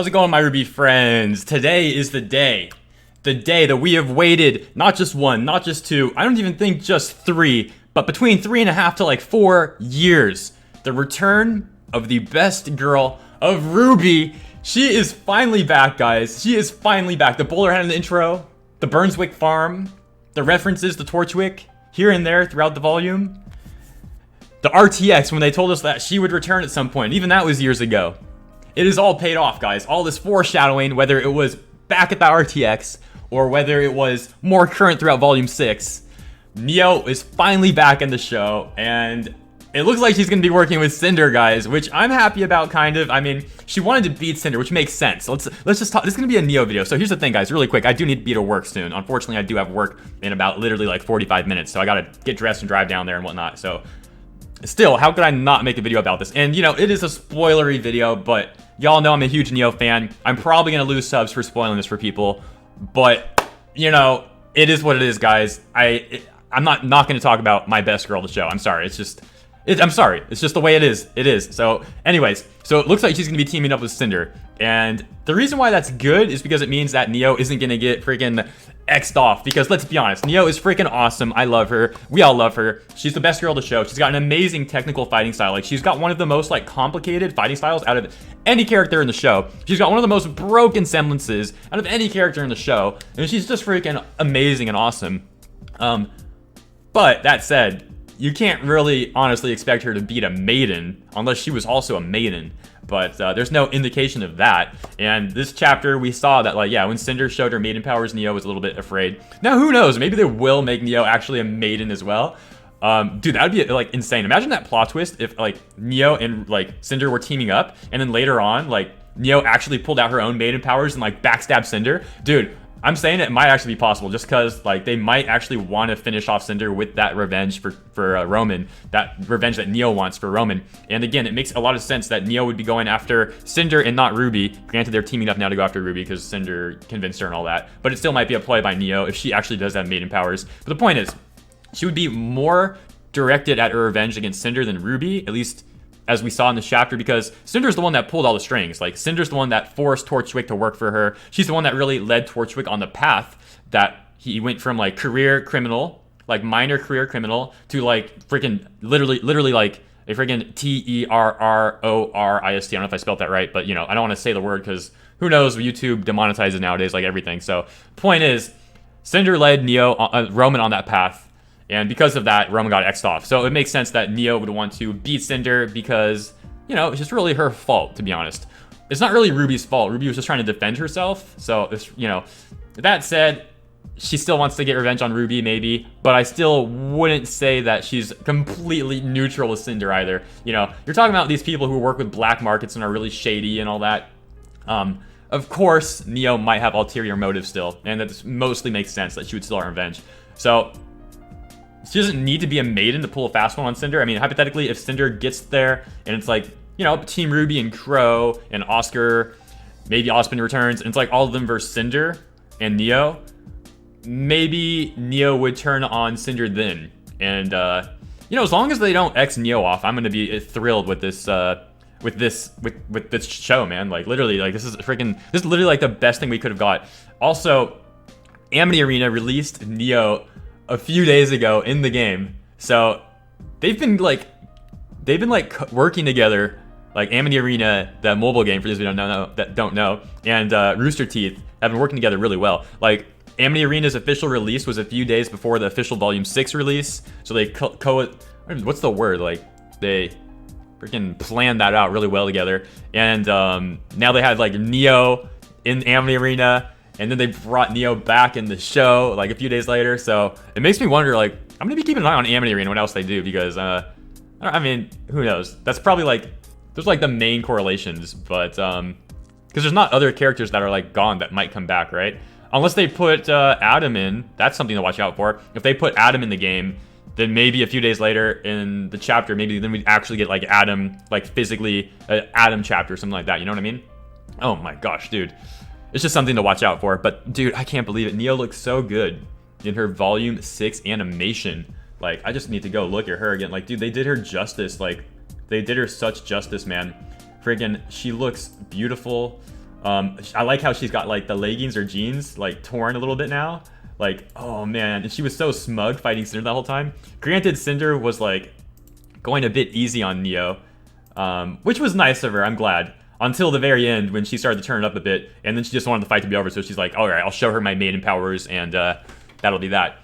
How's it going, my RWBY friends? Today is the day that we have waited, not just one, not just two, I don't even think just three, but between 3.5 to like 4 years. The return of the best girl of RWBY. She is finally back, guys. She is finally back. The bowler hat in the intro, the Burnswick farm, the references to Torchwick here and there throughout the volume. The RTX when they told us that she would return at some point, even that was years ago. It is all paid off, guys. All this foreshadowing, whether it was back at the RTX or whether it was more current throughout Volume 6, Neo is finally back in the show, and it looks like she's going to be working with Cinder, guys, which I'm happy about, kind of. I mean, she wanted to beat Cinder, which makes sense. Let's just talk. This is going to be a Neo video. So here's the thing, guys, really quick. I do need to be to work soon. Unfortunately, I do have work in about literally like 45 minutes, so I got to get dressed and drive down there and whatnot. So still, how could I not make a video about this? And, you know, it is a spoilery video, but y'all know I'm a huge Neo fan. I'm probably going to lose subs for spoiling this for people, but, you know, it is what it is, guys. I'm not going to talk about my best girl of the show. I'm sorry. I'm sorry. It's just the way it is. It is. So, anyways, so it looks like she's going to be teaming up with Cinder. And the reason why that's good is because it means that Neo isn't going to get freaking X'd off. Because let's be honest, Neo is freaking awesome. I love her. We all love her. She's the best girl of the show. She's got an amazing technical fighting style. Like, she's got one of the most, like, complicated fighting styles out of any character in the show. She's got one of the most broken semblances out of any character in the show. And she's just freaking amazing and awesome. But that said, you can't really honestly expect her to beat a maiden unless she was also a maiden. But there's no indication of that. And this chapter, we saw that, like, yeah, when Cinder showed her maiden powers, Neo was a little bit afraid. Now, who knows? Maybe they will make Neo actually a maiden as well. Dude, that would be, like, insane. Imagine that plot twist if, like, Neo and, like, Cinder were teaming up, and then later on, like, Neo actually pulled out her own maiden powers and, like, backstabbed Cinder. Dude, I'm saying it might actually be possible just because, like, they might actually want to finish off Cinder with that revenge for Roman, that revenge that Neo wants for Roman. And again, it makes a lot of sense that Neo would be going after Cinder and not RWBY. Granted, they're teaming up now to go after RWBY because Cinder convinced her and all that, but it still might be a play by Neo if she actually does have maiden powers. But the point is, she would be more directed at her revenge against Cinder than RWBY, at least as we saw in this chapter, because Cinder's the one that pulled all the strings. Like, Cinder's the one that forced Torchwick to work for her. She's the one that really led Torchwick on the path that he went from, like, career criminal, like, minor career criminal, to, like, freaking, literally, like, a freaking Terrorist. I don't know if I spelled that right, but, you know, I don't want to say the word because who knows, YouTube demonetizes nowadays, like everything. So, point is, Cinder led Roman on that path. And because of that, Roman got X'd off. So it makes sense that Neo would want to beat Cinder because, you know, it's just really her fault, to be honest. It's not really RWBY's fault. RWBY was just trying to defend herself. So, it's, you know, that said, she still wants to get revenge on RWBY, maybe. But I still wouldn't say that she's completely neutral with Cinder either. You know, you're talking about these people who work with black markets and are really shady and all that. Of course, Neo might have ulterior motives still. And that mostly makes sense that she would still want revenge. So she doesn't need to be a maiden to pull a fast one on Cinder. I mean, hypothetically, if Cinder gets there and it's like, you know, Team RWBY and Crow and Oscar, maybe Osmond returns, and it's like all of them versus Cinder and Neo, maybe Neo would turn on Cinder then. And, you know, as long as they don't X Neo off, I'm going to be thrilled with this, with this show, man. Like, literally, like, this is literally like the best thing we could have got. Also, Amino Arena released Neo a few days ago in the game, so they've been working together, like Amino Arena, the mobile game, for those who don't know, and Rooster Teeth have been working together really well. Like, Amino Arena's official release was a few days before the official Volume 6 release, so they what's the word? Like, they freaking planned that out really well together, and now they had, like, Neo in Amino Arena. And then they brought Neo back in the show, like, a few days later. So it makes me wonder, like, I'm going to be keeping an eye on Amino Arena, what else they do, because, I mean, who knows? That's probably, like, those, like, the main correlations. But, because there's not other characters that are, like, gone that might come back, right? Unless they put Adam in. That's something to watch out for. If they put Adam in the game, then maybe a few days later in the chapter, maybe then we'd actually get, like, Adam, like, physically, Adam chapter or something like that. You know what I mean? Oh, my gosh, dude. It's just something to watch out for. But, dude, I can't believe it. Neo looks so good in her Volume 6 animation. Like, I just need to go look at her again. Like, dude, they did her justice. Like, they did her such justice, man. Friggin', she looks beautiful. I like how she's got like the leggings or jeans like torn a little bit now. Like, oh man, and she was so smug fighting Cinder the whole time. Granted, Cinder was like going a bit easy on Neo, which was nice of her, I'm glad. Until the very end when she started to turn it up a bit, and then she just wanted the fight to be over, so she's like, alright, I'll show her my maiden powers, and that'll be that.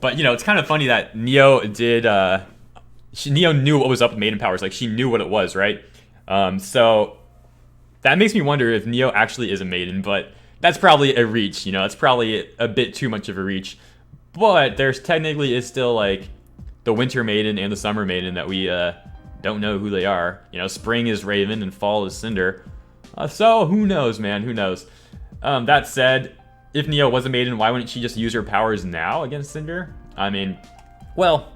But, you know, it's kind of funny that Neo did, Neo knew what was up with maiden powers, like, she knew what it was, right? So, that makes me wonder if Neo actually is a maiden, but that's probably a reach, you know, it's probably a bit too much of a reach. But there's technically is still, like, the Winter Maiden and the Summer Maiden that we, don't know who they are. You know, spring is Raven and fall is Cinder. So who knows, man? Who knows? That said, if Neo was a maiden, why wouldn't she just use her powers now against Cinder? I mean, well,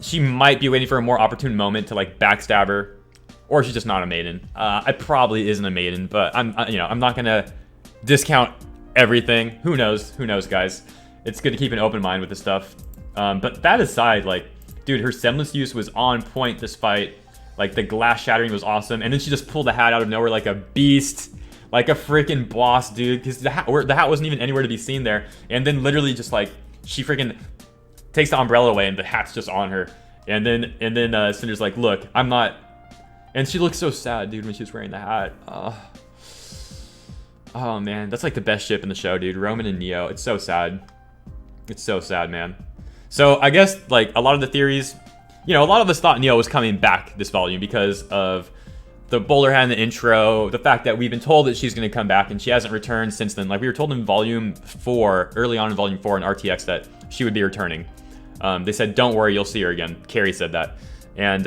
she might be waiting for a more opportune moment to like backstab her, or she's just not a maiden. I probably isn't a maiden, but I'm not gonna discount everything. Who knows? Who knows, guys? It's good to keep an open mind with this stuff. But that aside, like, dude, her semblance use was on point this fight. Like, the glass shattering was awesome. And then she just pulled the hat out of nowhere like a beast. Like a freaking boss, dude. Because the hat wasn't even anywhere to be seen there. And then literally just, like, she freaking takes the umbrella away and the hat's just on her. And then Cinder's like, look, I'm not... And she looked so sad, dude, when she was wearing the hat. Oh, man. That's, like, the best ship in the show, dude. Roman and Neo. It's so sad. It's so sad, man. So I guess like a lot of the theories, you know, a lot of us thought Neo was coming back this volume because of the bowler hat in the intro, the fact that we've been told that she's going to come back and she hasn't returned since then. Like we were told in Volume 4, early on in Volume 4 in RTX that she would be returning. They said, don't worry, you'll see her again. Carrie said that. And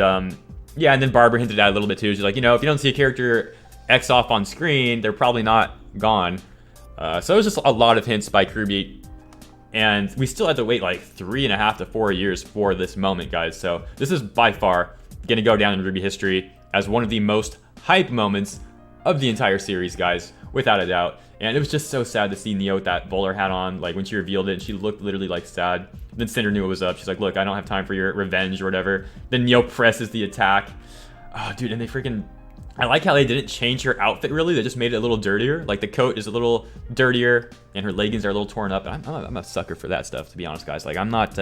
yeah, and then Barbara hinted at it a little bit too. She's like, you know, if you don't see a character X off on screen, they're probably not gone. So it was just a lot of hints by RWBY. And we still had to wait like 3.5 to 4 years for this moment, guys. So this is by far going to go down in RWBY history as one of the most hype moments of the entire series, guys, without a doubt. And it was just so sad to see Neo with that bowler hat on, like when she revealed it, and she looked literally like sad. Then Cinder knew it was up. She's like, look, I don't have time for your revenge or whatever. Then Neo presses the attack. Oh, dude, and they freaking... I like how they didn't change her outfit, really. They just made it a little dirtier. Like, the coat is a little dirtier, and her leggings are a little torn up. And I'm a sucker for that stuff, to be honest, guys. Like, I'm not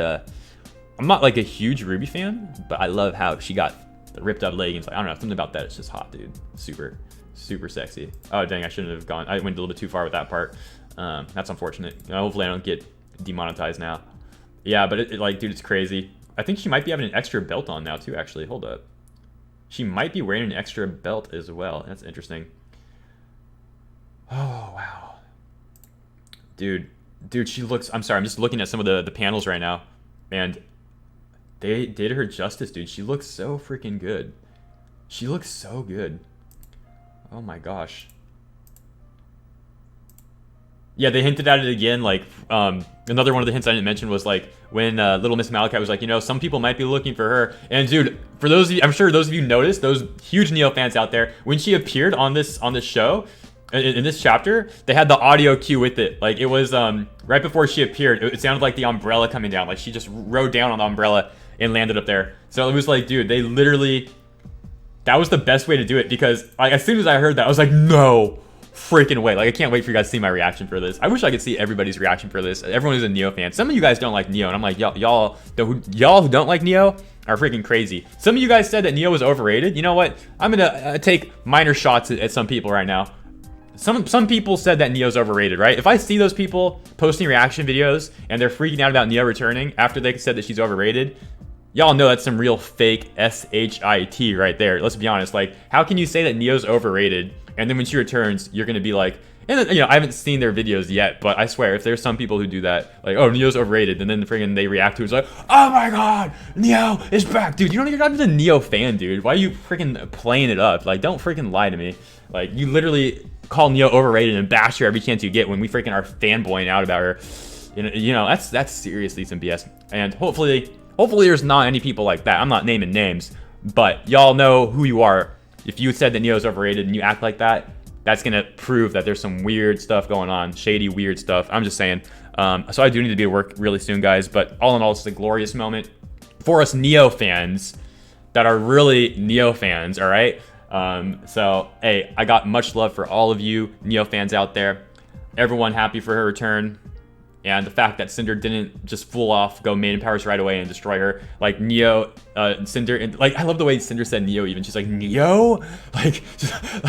like, a huge RWBY fan, but I love how she got the ripped-up leggings. Like, I don't know, something about that. It's just hot, dude. Super, super sexy. Oh, dang, I shouldn't have gone. I went a little bit too far with that part. That's unfortunate. Hopefully I don't get demonetized now. Yeah, but, like, dude, it's crazy. I think she might be having an extra belt on now, too, actually. Hold up. She might be wearing an extra belt as well. That's interesting. Oh, wow. Dude, she looks... I'm sorry, I'm just looking at some of the panels right now. And they did her justice, dude. She looks so freaking good. She looks so good. Oh my gosh. Yeah, they hinted at it again, like, another one of the hints I didn't mention was, like, when Little Miss Malachi was like, you know, some people might be looking for her. And, dude, for those of you, I'm sure those of you noticed, those huge Neo fans out there, when she appeared on this show, in this chapter, they had the audio cue with it. Like, it was, right before she appeared, it sounded like the umbrella coming down. Like, she just rode down on the umbrella and landed up there. So it was like, dude, they literally, that was the best way to do it, because, like, as soon as I heard that, I was like, no freaking way. Like, I can't wait for you guys to see my reaction for this. I wish I could see everybody's reaction for this. Everyone who's a Neo fan. Some of you guys don't like Neo, and I'm like, y'all who don't like Neo are freaking crazy. Some of you guys said that Neo was overrated. You know what? I'm gonna take minor shots at some people right now. Some people said that Neo's overrated, right? If I see those people posting reaction videos and they're freaking out about Neo returning after they said that she's overrated, y'all know that's some real fake SHIT right there. Let's be honest. Like, how can you say that Neo's overrated, and then when she returns, you're going to be like, and then, you know, I haven't seen their videos yet, but I swear, if there's some people who do that, like, oh, Neo's overrated, and then friggin' they react to it, it's like, oh my god, Neo is back, dude. You're not even a Neo fan, dude. Why are you freaking playing it up? Like, don't freaking lie to me. Like, you literally call Neo overrated and bash her every chance you get when we freaking are fanboying out about her. You know, that's seriously some BS. And hopefully there's not any people like that. I'm not naming names, but y'all know who you are. If you said that Neo's overrated and you act like that, that's going to prove that there's some weird stuff going on. Shady, weird stuff. I'm just saying. So I do need to be at work really soon, guys. But all in all, it's a glorious moment for us Neo fans that are really Neo fans, all right? So, hey, I got much love for all of you Neo fans out there. Everyone happy for her return. And the fact that Cinder didn't just full off go main powers right away and destroy her. Like, Neo, Cinder, and, like, I love the way Cinder said Neo even. She's like, Neo? Like,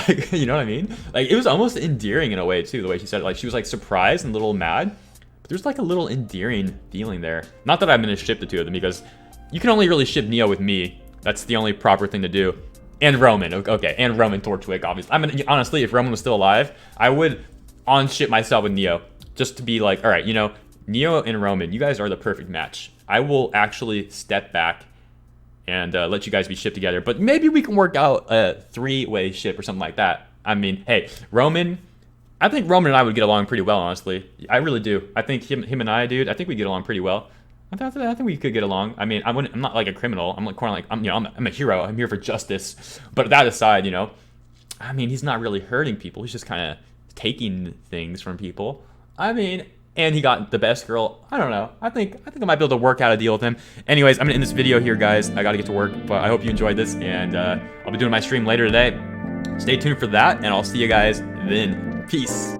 like, you know what I mean? Like, it was almost endearing in a way, too, the way she said it. Like, she was, like, surprised and a little mad. But there's, like, a little endearing feeling there. Not that I'm going to ship the two of them, because you can only really ship Neo with me. That's the only proper thing to do. And Roman, okay, and Roman Torchwick, obviously. I mean, honestly, if Roman was still alive, I would on-ship myself with Neo. Just to be like, all right, you know, Neo and Roman, you guys are the perfect match. I will actually step back and let you guys be shipped together. But maybe we can work out a three-way ship or something like that. I mean, hey, Roman, I think Roman and I would get along pretty well, honestly. I really do. I think him and I, dude, I think we get along pretty well. I think we could get along. I mean, I'm not like a criminal. I'm like, I'm a hero. I'm here for justice. But that aside, you know, I mean, he's not really hurting people. He's just kind of taking things from people. I mean, and he got the best girl. I don't know. I think I might be able to work out a deal with him. Anyways, I'm gonna end this video here, guys. I gotta get to work, but I hope you enjoyed this, and I'll be doing my stream later today. Stay tuned for that, and I'll see you guys then. Peace.